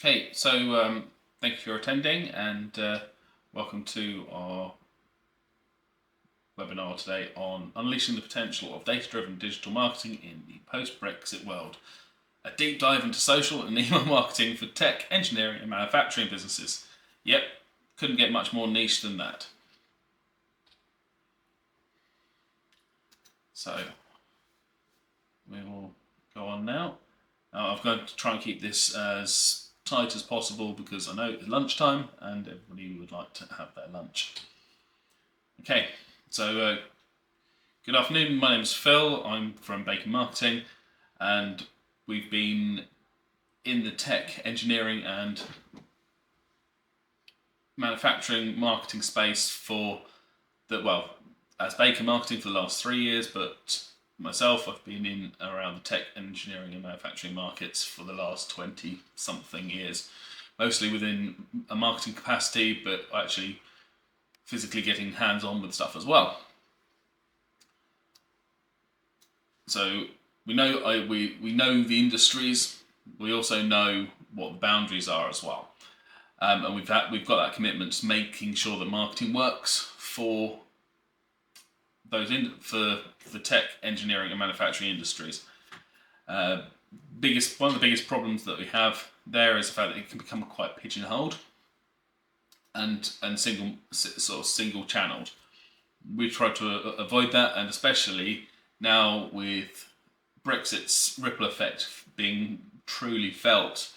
Okay, so thank you for attending and welcome to our webinar today on unleashing the potential of data-driven digital marketing in the post-Brexit world. A deep dive into social and email marketing for tech, engineering and manufacturing businesses. Yep, couldn't get much more niche than that. So we will go on now. I'm going to try and keep this as tight as possible because I know it's lunchtime and everybody would like to have their lunch. Okay, so good afternoon. My name is Phil. I'm from Baker Marketing, and we've been in the tech, engineering, and manufacturing marketing space as Baker Marketing for the last 3 years, but myself, I've been in around the tech, engineering and manufacturing markets for the last 20 something years, mostly within a marketing capacity, but actually physically getting hands-on with stuff as well. So we know we know the industries. We also know what the boundaries are as well, and we've got that commitment to making sure that marketing works for for the tech, engineering and manufacturing industries. One of the biggest problems that we have there is the fact that it can become quite pigeonholed and single channeled. We've tried to avoid that, and especially now with Brexit's ripple effect being truly felt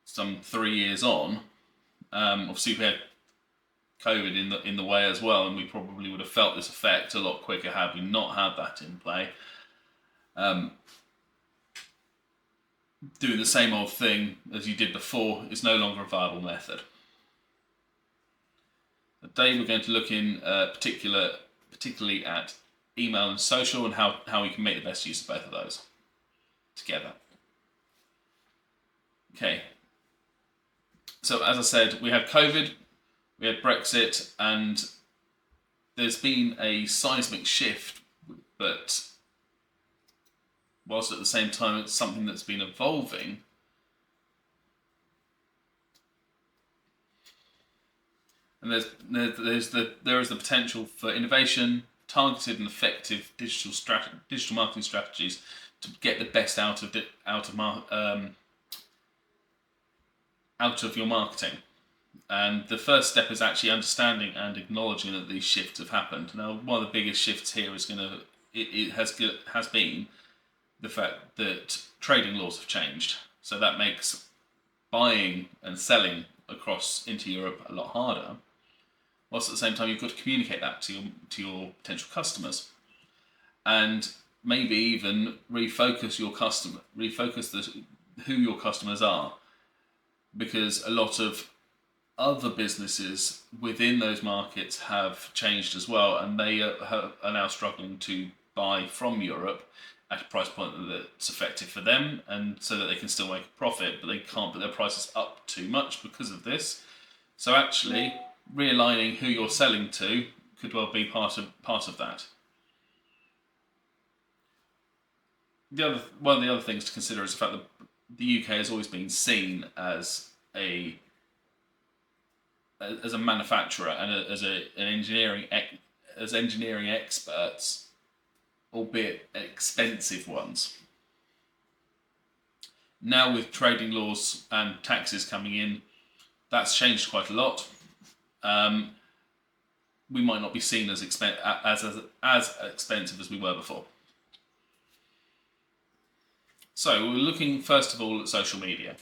some 3 years on. Obviously we had COVID in the way as well, and we probably would have felt this effect a lot quicker had we not had that in play. Doing the same old thing as you did before is no longer a viable method. Today we're going to look in particularly at email and social and how we can make the best use of both of those together. Okay, so as I said, we had COVID, we had Brexit, and there's been a seismic shift, but whilst at the same time it's something that's been evolving, and there is the potential for innovation, targeted and effective digital marketing strategies to get the best out of your marketing. And the first step is actually understanding and acknowledging that these shifts have happened. Now, one of the biggest shifts here has been the fact that trading laws have changed. So that makes buying and selling into Europe a lot harder. Whilst at the same time you've got to communicate that to your potential customers, and maybe even refocus who your customers are, because a lot of other businesses within those markets have changed as well, and they are now struggling to buy from Europe at a price point that's effective for them, and so that they can still make a profit, but they can't put their prices up too much because of this. So actually, realigning who you're selling to could well be part of that. One of the other things to consider is the fact that the UK has always been seen as a manufacturer and as engineering experts, albeit expensive ones. Now with trading laws and taxes coming in, that's changed quite a lot. We might not be seen as expensive as we were before. So we're looking first of all at social media.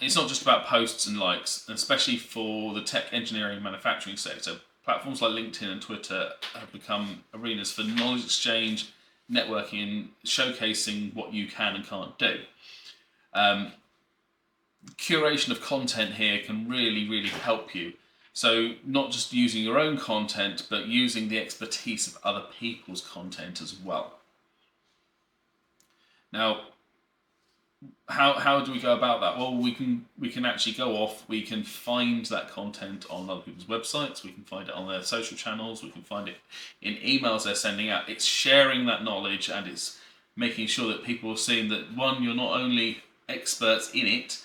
It's not just about posts and likes, especially for the tech, engineering and manufacturing sector. Platforms like LinkedIn and Twitter have become arenas for knowledge exchange, networking and showcasing what you can and can't do. Curation of content here can really, really help you. So not just using your own content, but using the expertise of other people's content as well. Now, how do we go about that? Well, we can actually go off. We can find that content on other people's websites. We can find it on their social channels. We can find it in emails they're sending out. It's sharing that knowledge, and it's making sure that people are seeing that, one, you're not only experts in it,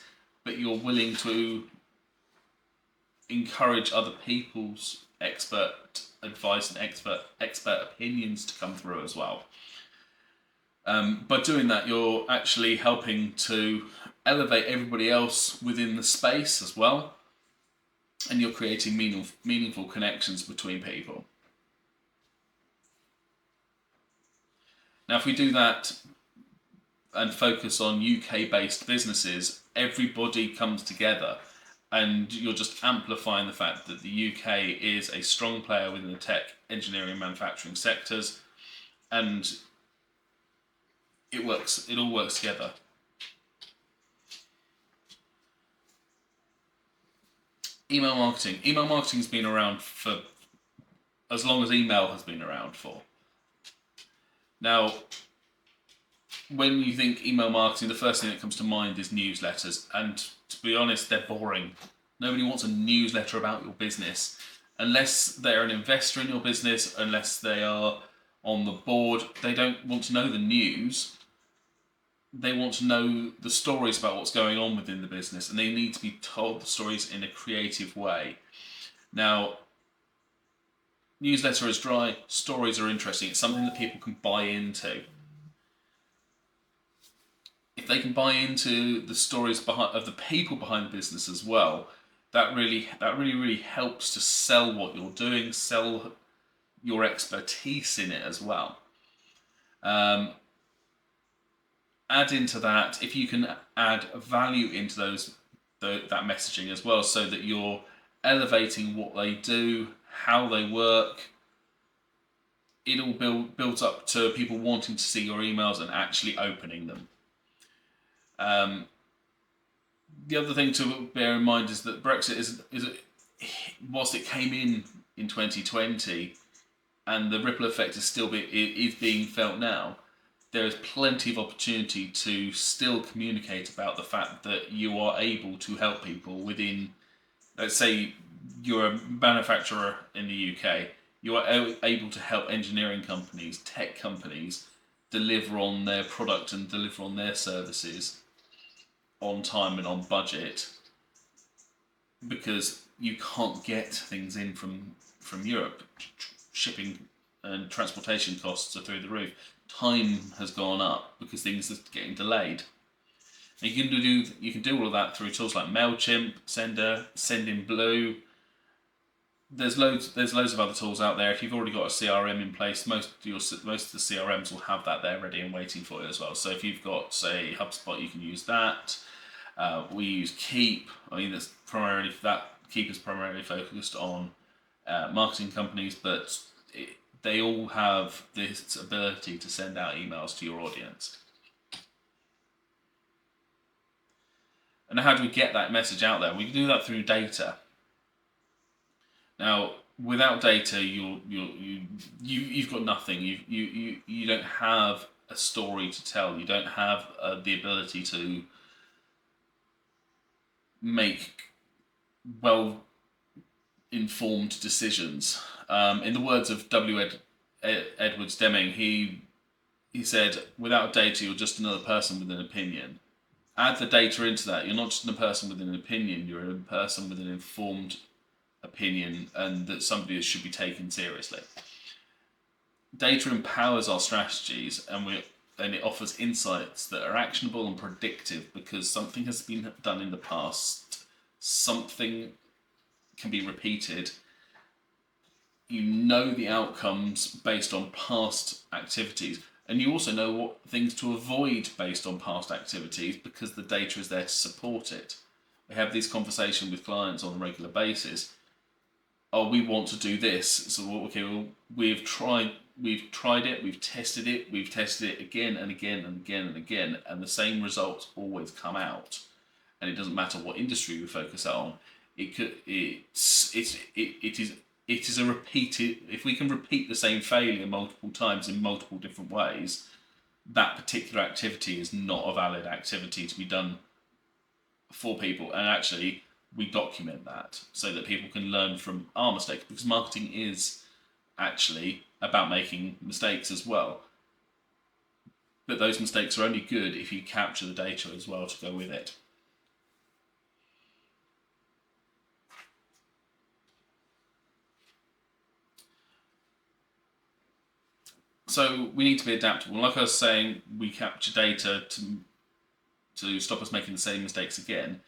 but you're willing to encourage other people's expert advice and expert opinions to come through as well. By doing that, you're actually helping to elevate everybody else within the space as well, and you're creating meaningful connections between people. Now, if we do that and focus on UK-based businesses, everybody comes together, and you're just amplifying the fact that the UK is a strong player within the tech, engineering, and manufacturing sectors, and it works. It all works together. Email marketing. Email marketing has been around for as long as email has been around for. Now, when you think email marketing, the first thing that comes to mind is newsletters. And to be honest, they're boring. Nobody wants a newsletter about your business. Unless they're an investor in your business, unless they are on the board, they don't want to know the news. They want to know the stories about what's going on within the business, and they need to be told the stories in a creative way. Now, newsletter is dry, stories are interesting. It's something that people can buy into. If they can buy into the stories of the people behind the business as well, that really helps to sell what you're doing, sell your expertise in it as well. Add into that, if you can add value into that messaging as well, so that you're elevating what they do, how they work, it all builds up to people wanting to see your emails and actually opening them. The other thing to bear in mind is that Brexit whilst it came in 2020, and the ripple effect is being felt now, there is plenty of opportunity to still communicate about the fact that you are able to help people within, let's say you're a manufacturer in the UK, you are able to help engineering companies, tech companies, deliver on their product and deliver on their services on time and on budget, because you can't get things in from Europe. Shipping and transportation costs are through the roof. Time has gone up because things are getting delayed. And you can do all of that through tools like MailChimp, Sender, Sendinblue. There's loads of other tools out there. If you've already got a CRM in place, most of the CRMs will have that there ready and waiting for you as well. So if you've got, say, HubSpot, you can use that. We use Keep. I mean, Keep is primarily focused on marketing companies, but they all have this ability to send out emails to your audience. And how do we get that message out there? We can do that through data. Now, without data, you've got nothing. You don't have a story to tell. You don't have the ability to make well-informed decisions. In the words of W. Edwards Deming, he said, "Without data, you're just another person with an opinion." Add the data into that. You're not just a person with an opinion. You're a person with an informed opinion, and that somebody that should be taken seriously. Data empowers our strategies, and it offers insights that are actionable and predictive, because something has been done in the past, something can be repeated. You know the outcomes based on past activities, and you also know what things to avoid based on past activities, because the data is there to support it. We have these conversations with clients on a regular basis. Oh, we want to do this. So, okay, well, we've tried it, we've tested it again and again and again and again, and the same results always come out. And it doesn't matter what industry we focus on. It is a repeated. If we can repeat the same failure multiple times in multiple different ways, that particular activity is not a valid activity to be done for people. And actually, we document that so that people can learn from our mistakes, because marketing is actually about making mistakes as well. But those mistakes are only good if you capture the data as well to go with it. So we need to be adaptable. Like I was saying, we capture data to stop us making the same mistakes again.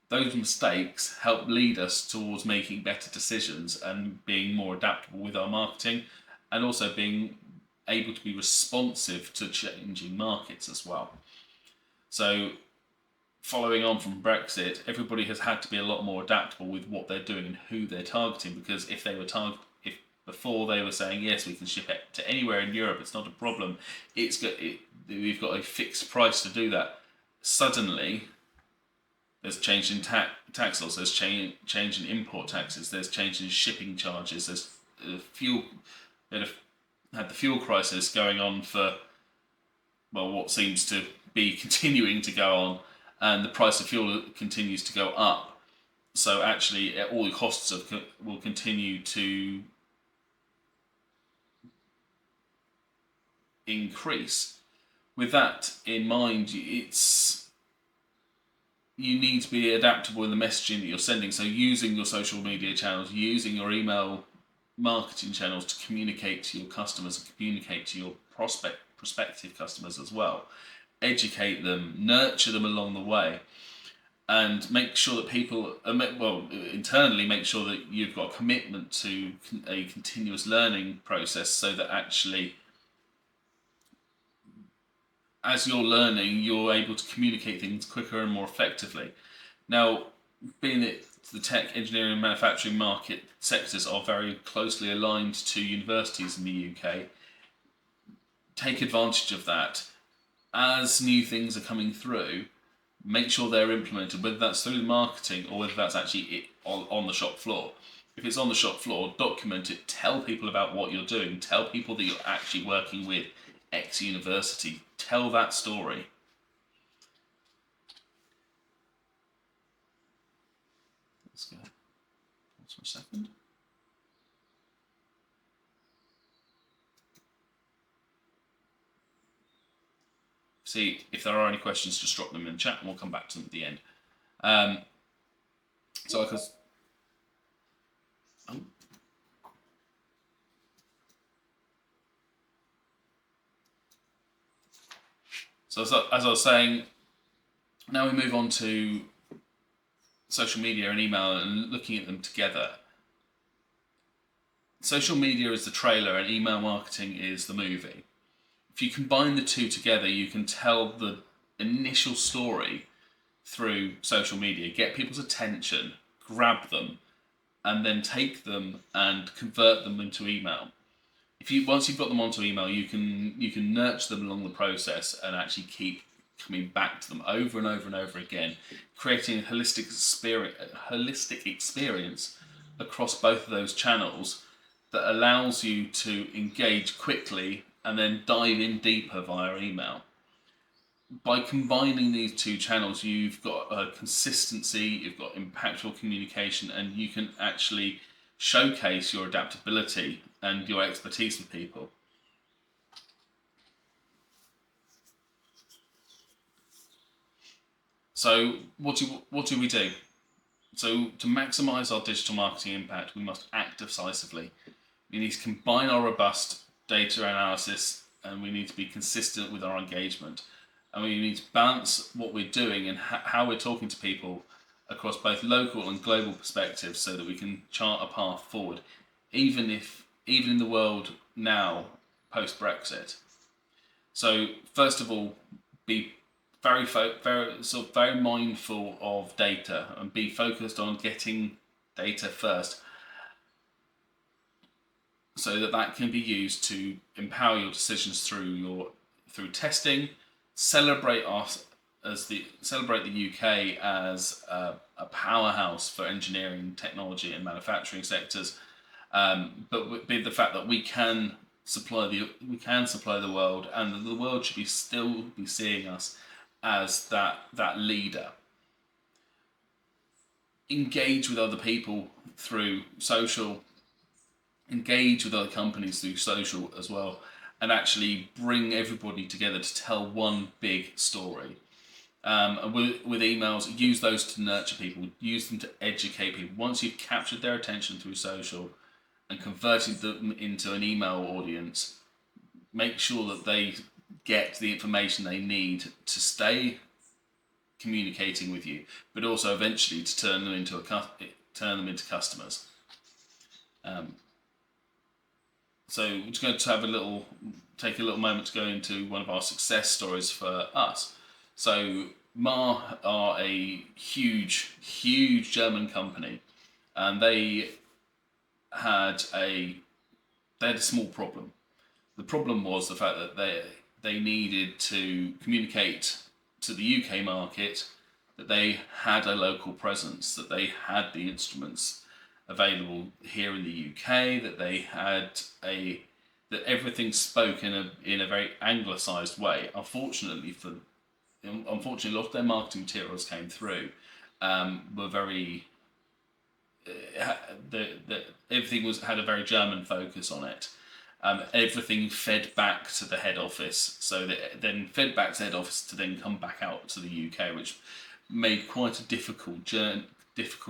Those mistakes help lead us towards making better decisions and being more adaptable with our marketing, and also being able to be responsive to changing markets as well. So following on from Brexit, everybody has had to be a lot more adaptable with what they're doing and who they're targeting. Because if before they were saying yes, we can ship it to anywhere in Europe, it's not a problem. We've got a fixed price to do that. Suddenly, there's change in tax laws. There's change in import taxes. There's change in shipping charges. There's fuel. Had the fuel crisis going on for what seems to be continuing to go on, and the price of fuel continues to go up. So actually, all the costs will continue to increase. With that in mind, you need to be adaptable in the messaging that you're sending. So using your social media channels, using your email marketing channels to communicate to your customers and communicate to your prospective customers as well. Educate them, nurture them along the way, and make sure that people, internally make sure that you've got a commitment to a continuous learning process, so that actually, as you're learning, you're able to communicate things quicker and more effectively. Now, being that the tech, engineering, and manufacturing market sectors are very closely aligned to universities in the UK, take advantage of that. As new things are coming through, make sure they're implemented, whether that's through marketing or whether that's actually on the shop floor. If it's on the shop floor, document it, tell people about what you're doing, tell people that you're actually working with X university, tell that story. Let's go. Pause for a second. See if there are any questions, just drop them in the chat and we'll come back to them at the end. So as I was saying, now we move on to social media and email and looking at them together. Social media is the trailer and email marketing is the movie. If you combine the two together, you can tell the initial story through social media, get people's attention, grab them, and then take them and convert them into email. Once you've got them onto email, you can nurture them along the process and actually keep coming back to them over and over and over again, creating a holistic experience across both of those channels that allows you to engage quickly and then dive in deeper via email. By combining these two channels, you've got a consistency, you've got impactful communication, and you can actually showcase your adaptability and your expertise with people. So what do we do? So to maximise our digital marketing impact, we must act decisively. We need to combine our robust data analysis, and we need to be consistent with our engagement. And we need to balance what we're doing and how we're talking to people across both local and global perspectives, so that we can chart a path forward, even in the world now post-Brexit. So first of all, be very mindful of data and be focused on getting data first, so that can be used to empower your decisions through testing. Celebrate the UK as a powerhouse for engineering, technology, and manufacturing sectors, but be the fact that we can supply the world, and the world should still be seeing us as that leader. Engage with other people through social. Engage with other companies through social as well, and actually bring everybody together to tell one big story. And with emails, use those to nurture people, use them to educate people. Once you've captured their attention through social and converted them into an email audience, make sure that they get the information they need to stay communicating with you, but also eventually to turn them into customers. So we're just going to take a little moment to go into one of our success stories for us. So Ma are a huge German company, and they had a small problem. The problem was the fact that they needed to communicate to the UK market that they had a local presence, that they had the instruments available here in the UK, that they had that everything spoke in a very anglicised way. Unfortunately, a lot of their marketing materials came through were very everything had a very German focus on it. Everything fed back to the head office, so that then fed back to head office to then come back out to the UK, which made quite a difficult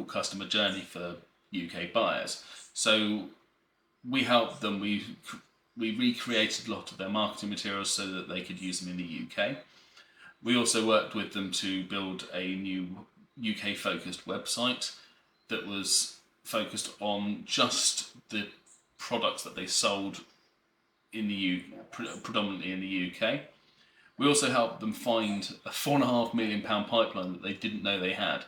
customer journey for UK buyers. So we helped them. We recreated a lot of their marketing materials so that they could use them in the UK. We also worked with them to build a new UK focused website that was focused on just the products that they sold in the predominantly in the UK. We also helped them find a £4.5 million pipeline that they didn't know they had,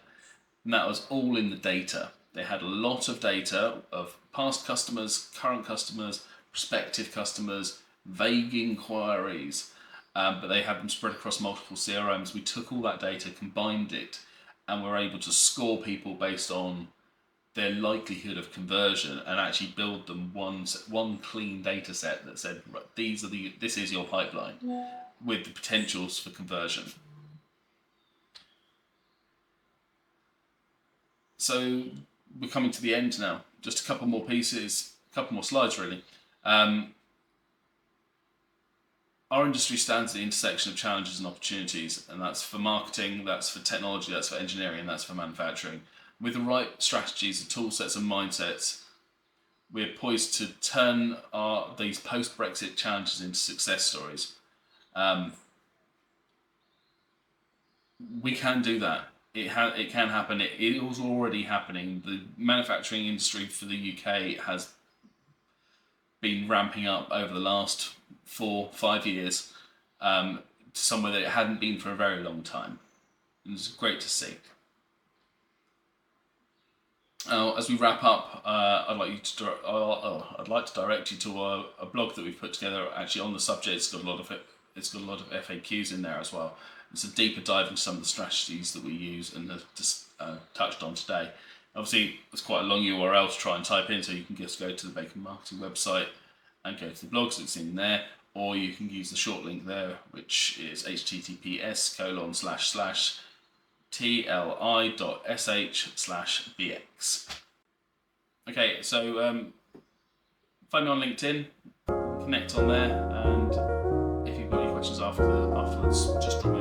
and that was all in the data. They had a lot of data of past customers, current customers, prospective customers, vague inquiries, but they had them spread across multiple CRMs. We took all that data, combined it, and were able to score people based on their likelihood of conversion, and actually build them one clean data set that said, right, this is your pipeline with the potentials for conversion. So we're coming to the end now. Just a couple more pieces, a couple more slides really. Our industry stands at the intersection of challenges and opportunities, and that's for marketing, that's for technology, that's for engineering, and that's for manufacturing. With the right strategies, the tool sets and mindsets, we're poised to turn these post-Brexit challenges into success stories. We can do that. It can happen. It is already happening. The manufacturing industry for the UK has been ramping up over the last 4-5 years to somewhere that it hadn't been for a very long time. And it's great to see. As we wrap up, I'd like to direct you to a blog that we've put together. Actually, on the subject, it's got a lot of FAQs in there as well. It's a deeper dive into some of the strategies that we use and have just touched on today. Obviously, it's quite a long URL to try and type in, so you can just go to the Bacon Marketing website and go to the blogs. It's in there, or you can use the short link there, which is https://tli.sh/bx. Okay, so find me on LinkedIn, connect on there, and if you've got any questions afterwards, just drop